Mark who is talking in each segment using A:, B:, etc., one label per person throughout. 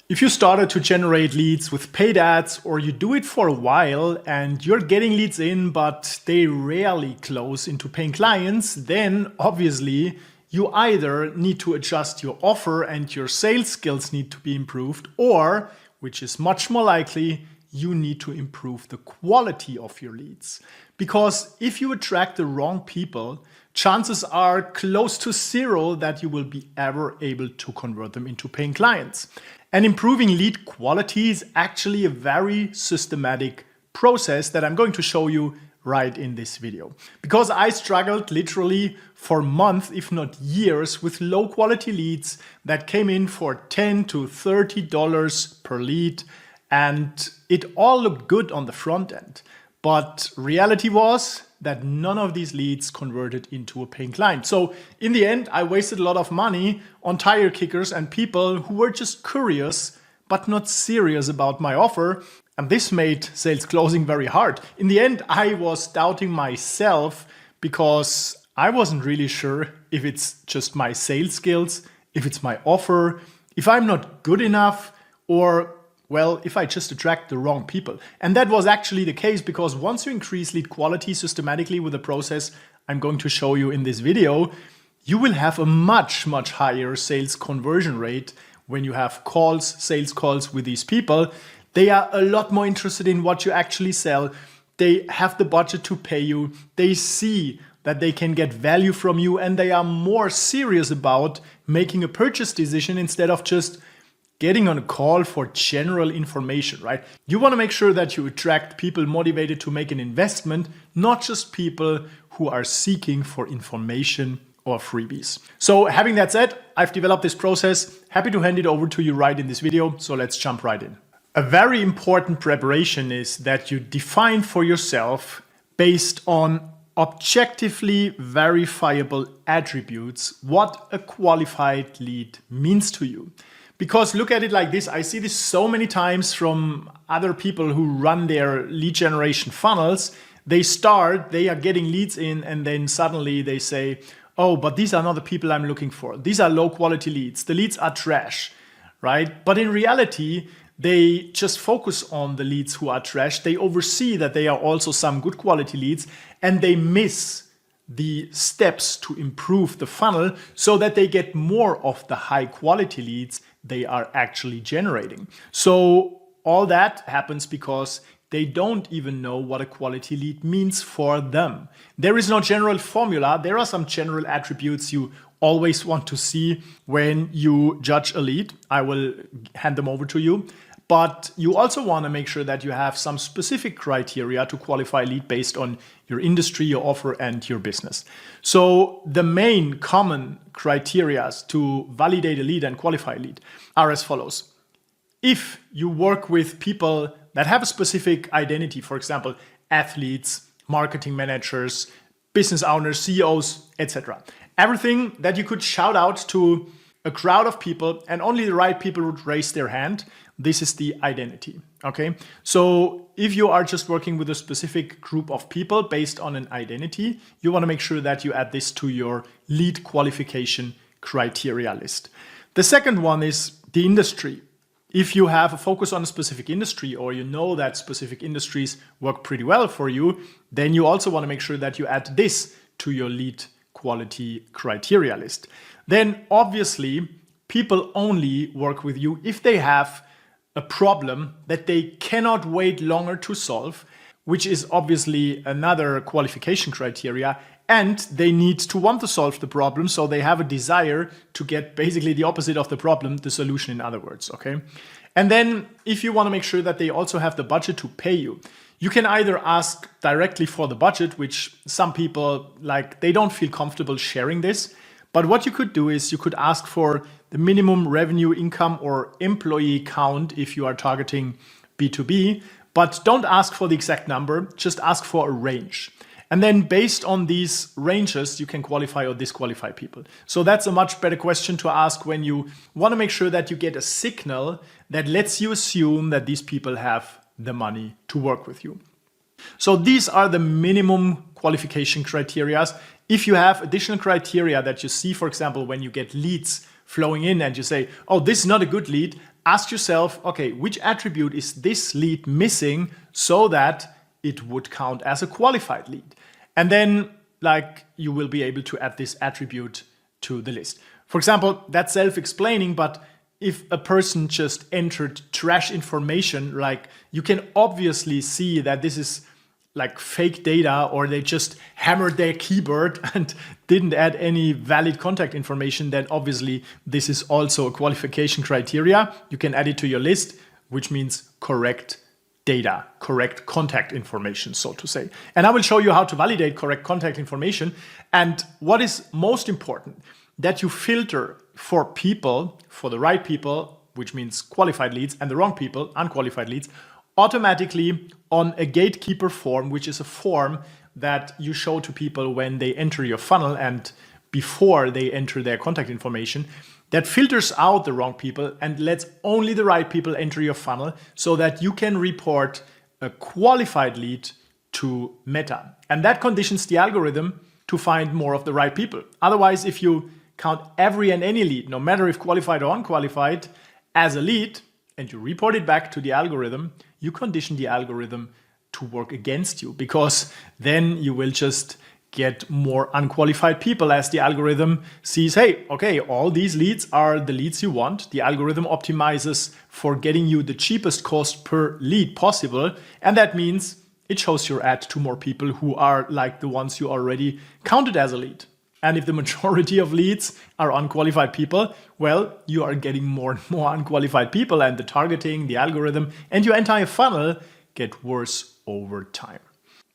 A: If you started to generate leads with paid ads, or you do it for a while and you're getting leads in, but they rarely close into paying clients, then obviously you either need to adjust your offer and your sales skills need to be improved, or, which is much more likely, you need to improve the quality of your leads. Because if you attract the wrong people, chances are close to zero that you will be ever able to convert them into paying clients. And improving lead quality is actually a very systematic process that I'm going to show you right in this video. Because I struggled literally for months, if not years, with low quality leads that came in for $10 to $30 per lead. And it all looked good on the front end. But reality was that none of these leads converted into a paying client. So in the end, I wasted a lot of money on tire kickers and people who were just curious, but not serious about my offer. And this made sales closing very hard. In the end, I was doubting myself because I wasn't really sure if it's just my sales skills, if it's my offer, if I'm not good enough, or well, if I just attract the wrong people. And that was actually the case, because once you increase lead quality systematically with the process I'm going to show you in this video, you will have a much, much higher sales conversion rate when you have sales calls with these people. They are a lot more interested in what you actually sell. They have the budget to pay you. They see that they can get value from you, and they are more serious about making a purchase decision instead of just getting on a call for general information, right? You want to make sure that you attract people motivated to make an investment, not just people who are seeking for information or freebies. So having that said, I've developed this process. Happy to hand it over to you right in this video. So let's jump right in. A very important preparation is that you define for yourself, based on objectively verifiable attributes, what a qualified lead means to you. Because look at it like this, I see this so many times from other people who run their lead generation funnels. They are getting leads in, and then suddenly they say, oh, but these are not the people I'm looking for. These are low quality leads. The leads are trash, right? But in reality, they just focus on the leads who are trash. They oversee that they are also some good quality leads, and they miss the steps to improve the funnel so that they get more of the high quality leads they are actually generating. So all that happens because they don't even know what a quality lead means for them. There is no general formula. There are some general attributes you always want to see when you judge a lead. I will hand them over to you. But you also want to make sure that you have some specific criteria to qualify a lead based on your industry, your offer, and your business. So the main common criteria to validate a lead and qualify a lead are as follows. If you work with people that have a specific identity, for example, athletes, marketing managers, business owners, CEOs, etc. Everything that you could shout out to a crowd of people and only the right people would raise their hand. This is the identity, okay? So if you are just working with a specific group of people based on an identity, you want to make sure that you add this to your lead qualification criteria list. The second one is the industry. If you have a focus on a specific industry, or you know that specific industries work pretty well for you, then you also want to make sure that you add this to your lead quality criteria list. Then obviously people only work with you if they have a problem that they cannot wait longer to solve, which is obviously another qualification criteria, and they need to want to solve the problem, so they have a desire to get basically the opposite of the problem, the solution in other words, okay? And then if you want to make sure that they also have the budget to pay you, you can either ask directly for the budget, which some people, they don't feel comfortable sharing this. But what you could do is you could ask for the minimum revenue income or employee count if you are targeting B2B, but don't ask for the exact number, just ask for a range. And then based on these ranges, you can qualify or disqualify people. So that's a much better question to ask when you want to make sure that you get a signal that lets you assume that these people have the money to work with you. So these are the minimum qualification criteria. If you have additional criteria that you see, for example, when you get leads flowing in and you say, oh, this is not a good lead, ask yourself, okay, which attribute is this lead missing so that it would count as a qualified lead? And then you will be able to add this attribute to the list. For example, that's self-explaining, but if a person just entered trash information, you can obviously see that this is fake data, or they just hammered their keyboard and didn't add any valid contact information, then obviously this is also a qualification criteria. You can add it to your list, which means correct data, correct contact information, so to say. And I will show you how to validate correct contact information. And what is most important, that you filter for people, for the right people, which means qualified leads, and the wrong people, unqualified leads, automatically on a gatekeeper form, which is a form that you show to people when they enter your funnel and before they enter their contact information, that filters out the wrong people and lets only the right people enter your funnel so that you can report a qualified lead to Meta. And that conditions the algorithm to find more of the right people. Otherwise, if you count every and any lead, no matter if qualified or unqualified, as a lead, and you report it back to the algorithm, you condition the algorithm to work against you, because then you will just get more unqualified people as the algorithm sees, hey, okay, all these leads are the leads you want. The algorithm optimizes for getting you the cheapest cost per lead possible. And that means it shows your ad to more people who are like the ones you already counted as a lead. And if the majority of leads are unqualified people, well, you are getting more and more unqualified people, and the targeting, the algorithm, and your entire funnel get worse over time.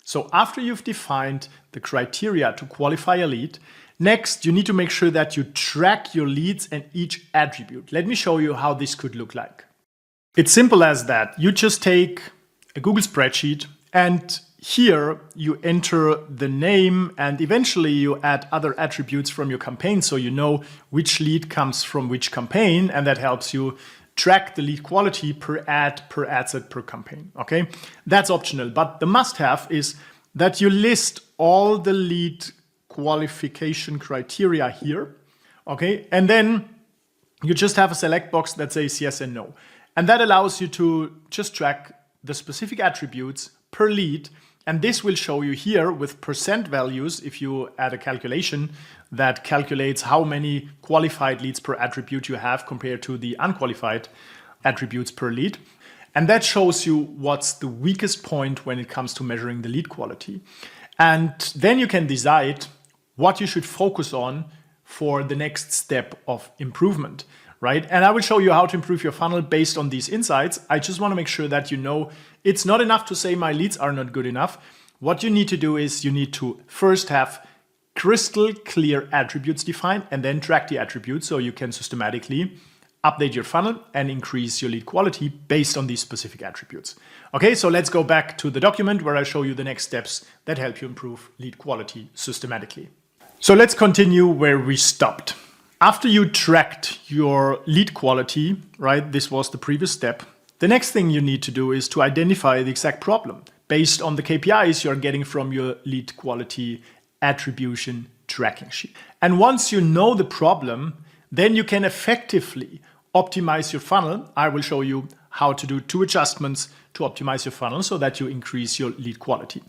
A: So after you've defined the criteria to qualify a lead, next you need to make sure that you track your leads and each attribute. Let me show you how this could look like. It's simple as that. You just take a Google spreadsheet, and here you enter the name, and eventually you add other attributes from your campaign so you know which lead comes from which campaign, and that helps you track the lead quality per ad set, per campaign. Okay, that's optional, but the must-have is that you list all the lead qualification criteria here. Okay, and then you just have a select box that says yes and no, and that allows you to just track the specific attributes per lead. And this will show you here with percent values if you add a calculation that calculates how many qualified leads per attribute you have compared to the unqualified attributes per lead. And that shows you what's the weakest point when it comes to measuring the lead quality. And then you can decide what you should focus on for the next step of improvement, right? And I will show you how to improve your funnel based on these insights. I just want to make sure that you know it's not enough to say my leads are not good enough. What you need to do is you need to first have crystal clear attributes defined and then track the attributes so you can systematically update your funnel and increase your lead quality based on these specific attributes. Okay, so let's go back to the document where I show you the next steps that help you improve lead quality systematically. So let's continue where we stopped. After you tracked your lead quality, right, this was the previous step, the next thing you need to do is to identify the exact problem based on the KPIs you're getting from your lead quality attribution tracking sheet. And once you know the problem, then you can effectively optimize your funnel. I will show you how to do 2 adjustments to optimize your funnel so that you increase your lead quality.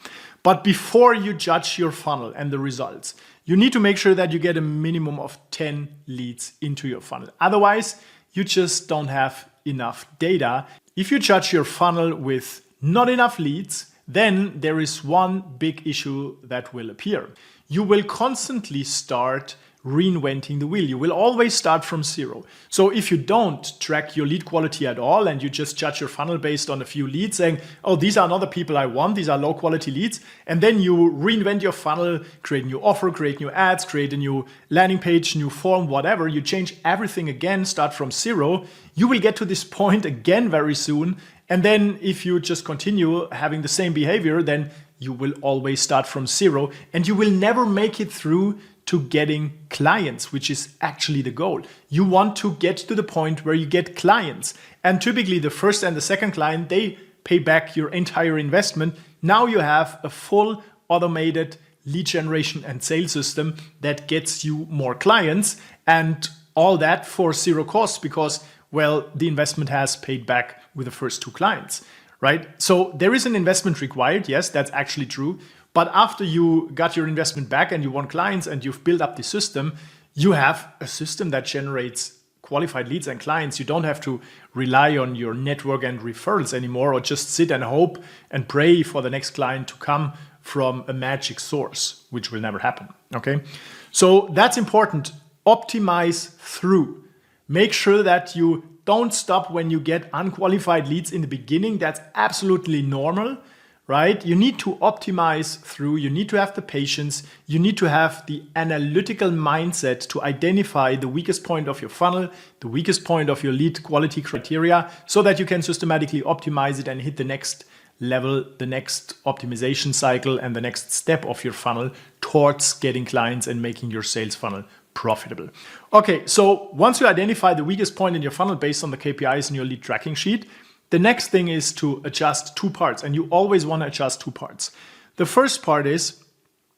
A: But before you judge your funnel and the results, you need to make sure that you get a minimum of 10 leads into your funnel. Otherwise, you just don't have enough data. If you judge your funnel with not enough leads, then there is one big issue that will appear. You will constantly start reinventing the wheel. You will always start from zero. So if you don't track your lead quality at all and you just judge your funnel based on a few leads saying, oh, these are not the people I want, these are low quality leads, and then you reinvent your funnel, create a new offer, create new ads, create a new landing page, new form, whatever, you change everything again, start from zero, you will get to this point again very soon. And then if you just continue having the same behavior, then you will always start from zero and you will never make it through to getting clients, which is actually the goal. You want to get to the point where you get clients. And typically the first and the second client, they pay back your entire investment. Now you have a full automated lead generation and sales system that gets you more clients, and all that for zero cost, because well, the investment has paid back with the first 2 clients, right? So there is an investment required. Yes, that's actually true. But after you got your investment back and you won clients and you've built up the system, you have a system that generates qualified leads and clients. You don't have to rely on your network and referrals anymore, or just sit and hope and pray for the next client to come from a magic source, which will never happen. Okay. So that's important. Optimize through. Make sure that you don't stop when you get unqualified leads in the beginning. That's absolutely normal, right? You need to optimize through. You need to have the patience. You need to have the analytical mindset to identify the weakest point of your funnel, the weakest point of your lead quality criteria, so that you can systematically optimize it and hit the next level, the next optimization cycle, and the next step of your funnel towards getting clients and making your sales funnel profitable. Okay, so once you identify the weakest point in your funnel based on the KPIs in your lead tracking sheet, the next thing is to adjust 2 parts, and you always want to adjust 2 parts. The first part is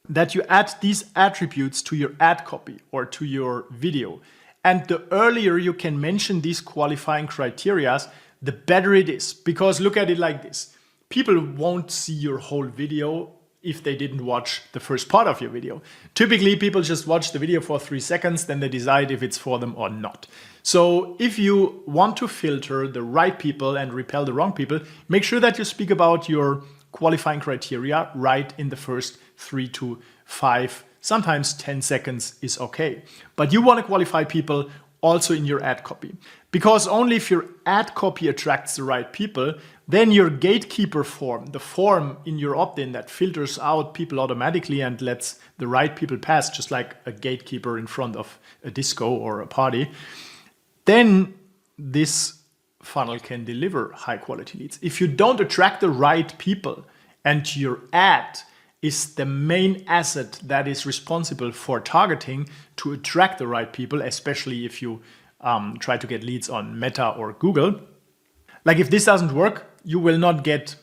A: that you add these attributes to your ad copy or to your video. And the earlier you can mention these qualifying criteria, the better it is. Because look at it like this. People won't see your whole video if they didn't watch the first part of your video. Typically, people just watch the video for 3 seconds, then they decide if it's for them or not. So if you want to filter the right people and repel the wrong people, make sure that you speak about your qualifying criteria right in the first 3 to 5, sometimes 10 seconds is okay. But you want to qualify people also in your ad copy. Because only if your ad copy attracts the right people, then your gatekeeper form, the form in your opt-in that filters out people automatically and lets the right people pass, just like a gatekeeper in front of a disco or a party, then this funnel can deliver high quality leads. If you don't attract the right people and your ad is the main asset that is responsible for targeting to attract the right people, especially if you try to get leads on Meta or Google, like if this doesn't work, you will not get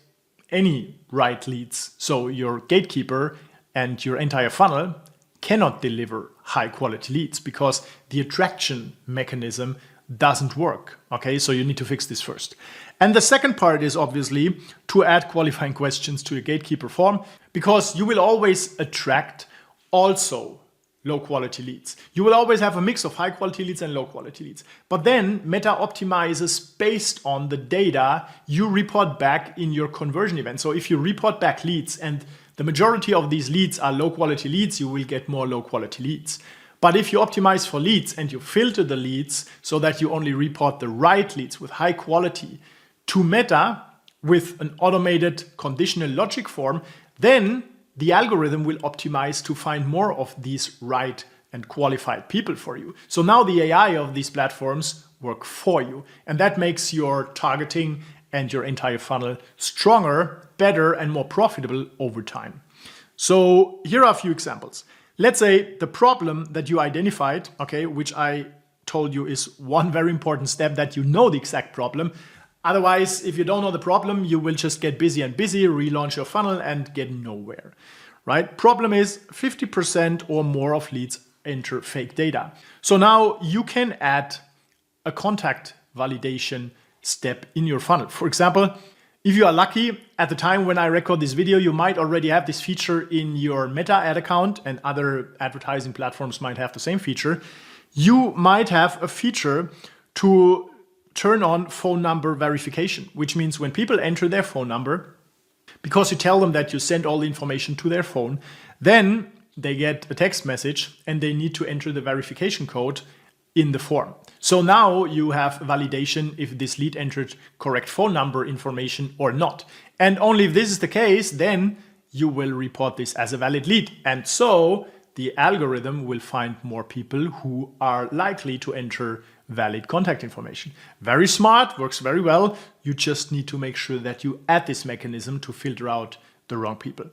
A: any right leads. So your gatekeeper and your entire funnel cannot deliver high quality leads because the attraction mechanism doesn't work. Okay, so you need to fix this first. And the second part is obviously to add qualifying questions to your gatekeeper form, because you will always attract also low quality leads. You will always have a mix of high quality leads and low quality leads. But then Meta optimizes based on the data you report back in your conversion event. So if you report back leads and the majority of these leads are low quality leads, you will get more low quality leads. But if you optimize for leads and you filter the leads so that you only report the right leads with high quality to Meta with an automated conditional logic form, then the algorithm will optimize to find more of these right and qualified people for you. So now the AI of these platforms work for you. And that makes your targeting and your entire funnel stronger, better, and more profitable over time. So here are a few examples. Let's say the problem that you identified, okay, which I told you is one very important step, that you know the exact problem. Otherwise, if you don't know the problem, you will just get busy and busy, relaunch your funnel and get nowhere, right? Problem is 50% or more of leads enter fake data. So now you can add a contact validation step in your funnel. For example, if you are lucky, at the time when I record this video, you might already have this feature in your Meta ad account, and other advertising platforms might have the same feature. You might have a feature to turn on phone number verification, which means when people enter their phone number, because you tell them that you send all the information to their phone, then they get a text message and they need to enter the verification code in the form. So now you have validation if this lead entered correct phone number information or not. And only if this is the case, then you will report this as a valid lead. And so the algorithm will find more people who are likely to enter valid contact information. Very smart, works very well. You just need to make sure that you add this mechanism to filter out the wrong people.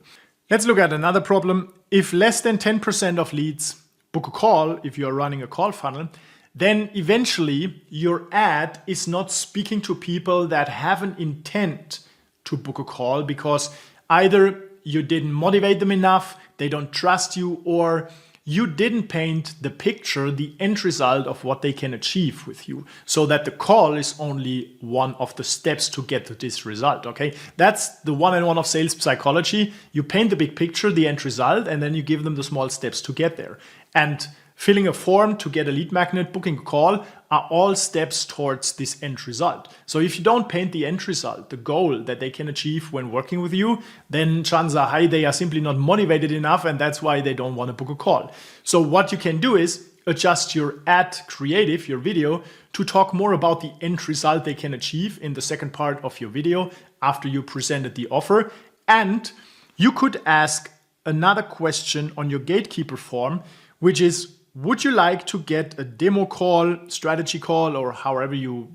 A: Let's look at another problem. If less than 10% of leads book a call, if you are running a call funnel, then eventually your ad is not speaking to people that have an intent to book a call, because either you didn't motivate them enough, they don't trust you, or you didn't paint the picture, the end result of what they can achieve with you, so that the call is only one of the steps to get to this result, okay? That's the one-on-one of sales psychology. You paint the big picture, the end result, and then you give them the small steps to get there. And filling a form to get a lead magnet, booking a call are all steps towards this end result. So if you don't paint the end result, the goal that they can achieve when working with you, then chances are high they are simply not motivated enough, and that's why they don't want to book a call. So what you can do is adjust your ad creative, your video, to talk more about the end result they can achieve in the second part of your video after you presented the offer. And you could ask another question on your gatekeeper form, which is, would you like to get a demo call, strategy call, or however you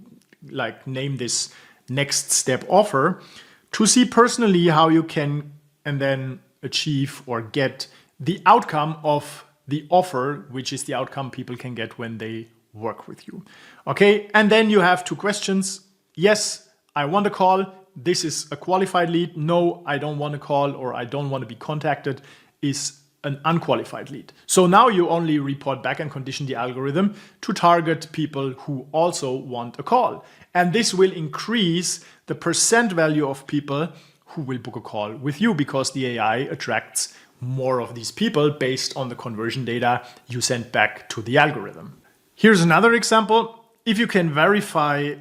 A: like name this next step offer, to see personally how you can and then achieve or get the outcome of the offer, which is the outcome people can get when they work with you. Okay, and then you have two questions. Yes, I want a call. This is a qualified lead. No, I don't want a call, or I don't want to be contacted is an unqualified lead. So now you only report back and condition the algorithm to target people who also want a call. And this will increase the percent value of people who will book a call with you, because the AI attracts more of these people based on the conversion data you send back to the algorithm. Here's another example. If you can verify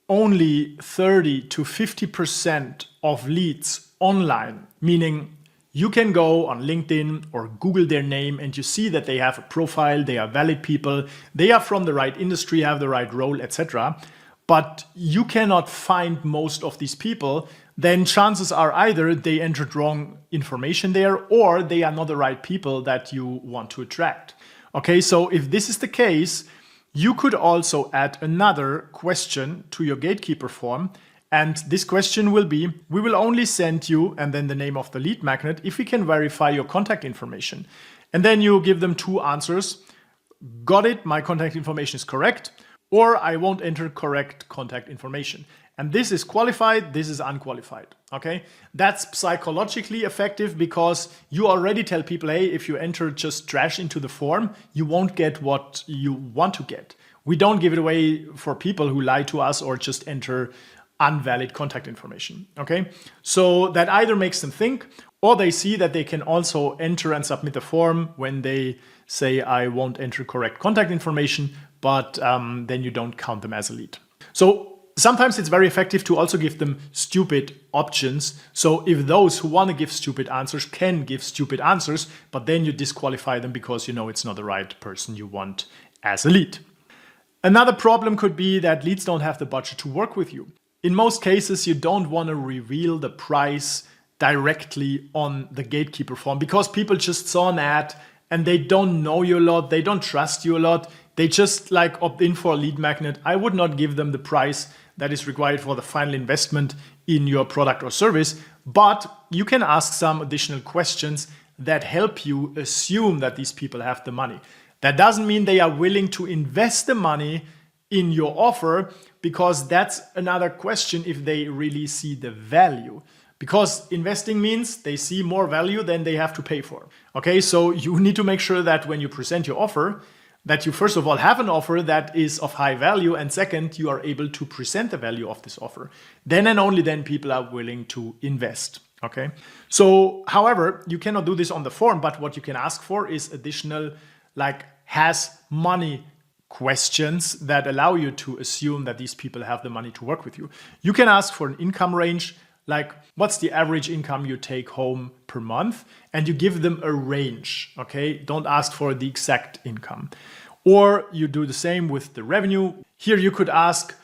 A: only 30 to 50% of leads online, meaning you can go on LinkedIn or Google their name and you see that they have a profile, they are valid people, they are from the right industry, have the right role, etc. But you cannot find most of these people, then chances are either they entered wrong information there, or they are not the right people that you want to attract. Okay, so if this is the case, you could also add another question to your gatekeeper form. And this question will be, we will only send you, and then the name of the lead magnet, if we can verify your contact information. And then you give them two answers. Got it, my contact information is correct, or I won't enter correct contact information. And this is qualified, this is unqualified, okay? That's psychologically effective because you already tell people, hey, if you enter just trash into the form, you won't get what you want to get. We don't give it away for people who lie to us or just enter invalid contact information, okay? So that either makes them think, or they see that they can also enter and submit the form when they say, I won't enter correct contact information, but then you don't count them as a lead. So sometimes it's very effective to also give them stupid options. So if those who want to give stupid answers can give stupid answers, but then you disqualify them because you know it's not the right person you want as a lead. Another problem could be that leads don't have the budget to work with you. In most cases, you don't want to reveal the price directly on the gatekeeper form because people just saw an ad and they don't know you a lot, they don't trust you a lot, they just like opt in for a lead magnet. I would not give them the price that is required for the final investment in your product or service, but you can ask some additional questions that help you assume that these people have the money. That doesn't mean they are willing to invest the money in your offer, because that's another question if they really see the value. Because investing means they see more value than they have to pay for. Okay, so you need to make sure that when you present your offer, that you first of all have an offer that is of high value, and second, you are able to present the value of this offer. Then and only then people are willing to invest. Okay, so however, you cannot do this on the form, but what you can ask for is additional has money questions that allow you to assume that these people have the money to work with you. You can ask for an income range, like what's the average income you take home per month, and you give them a range, okay? Don't ask for the exact income. Or you do the same with the revenue. Here you could ask,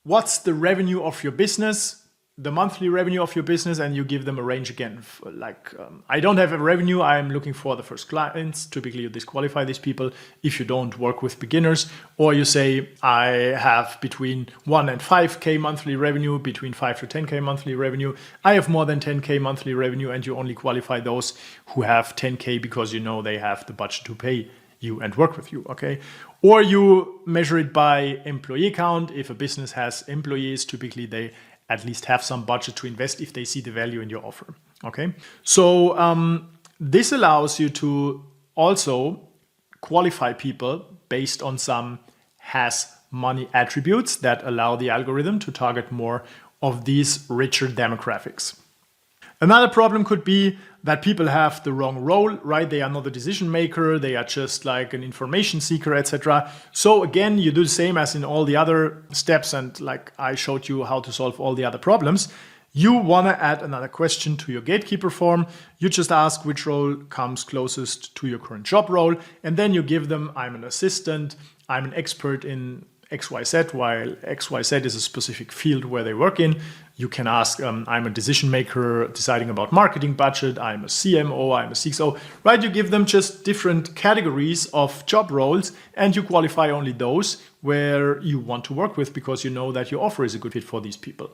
A: what's the revenue of your business, the monthly revenue of your business, and you give them a range again. I don't have a revenue, I'm looking for the first clients. Typically you disqualify these people if you don't work with beginners. Or you say, I have between 1 and 5K monthly revenue, between 5 to 10K monthly revenue. I have more than 10K monthly revenue, and you only qualify those who have 10K because you know they have the budget to pay you and work with you, okay? Or you measure it by employee count. If a business has employees, typically they at least have some budget to invest if they see the value in your offer, okay? So this allows you to also qualify people based on some has money attributes that allow the algorithm to target more of these richer demographics. Another problem could be that people have the wrong role, right? They are not a decision maker, they are just like an information seeker, etc. So again, you do the same as in all the other steps, and like I showed you how to solve all the other problems. You want to add another question to your gatekeeper form. You just ask which role comes closest to your current job role, and then you give them, I'm an assistant, I'm an expert in XYZ, while XYZ is a specific field where they work in. You can ask, I'm a decision maker deciding about marketing budget, I'm a CMO, I'm a CXO, right? You give them just different categories of job roles, and you qualify only those where you want to work with because you know that your offer is a good fit for these people.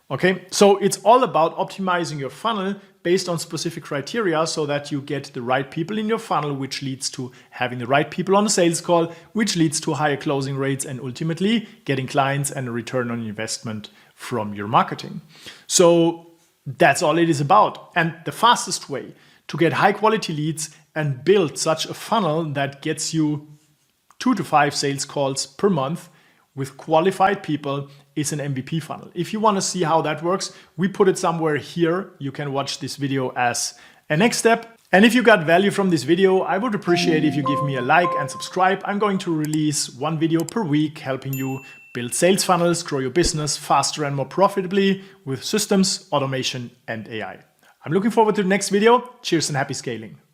A: Okay, so it's all about optimizing your funnel based on specific criteria so that you get the right people in your funnel, which leads to having the right people on the sales call, which leads to higher closing rates and ultimately getting clients and a return on investment from your marketing. So that's all it is about. And the fastest way to get high quality leads and build such a funnel that gets you 2 to 5 sales calls per month with qualified people is an MVP funnel. If you want to see how that works, we put it somewhere here. You can watch this video as a next step. And if you got value from this video, I would appreciate if you give me a like and subscribe. I'm going to release 1 video per week helping you build sales funnels, grow your business faster and more profitably with systems, automation, and AI. I'm looking forward to the next video. Cheers and happy scaling.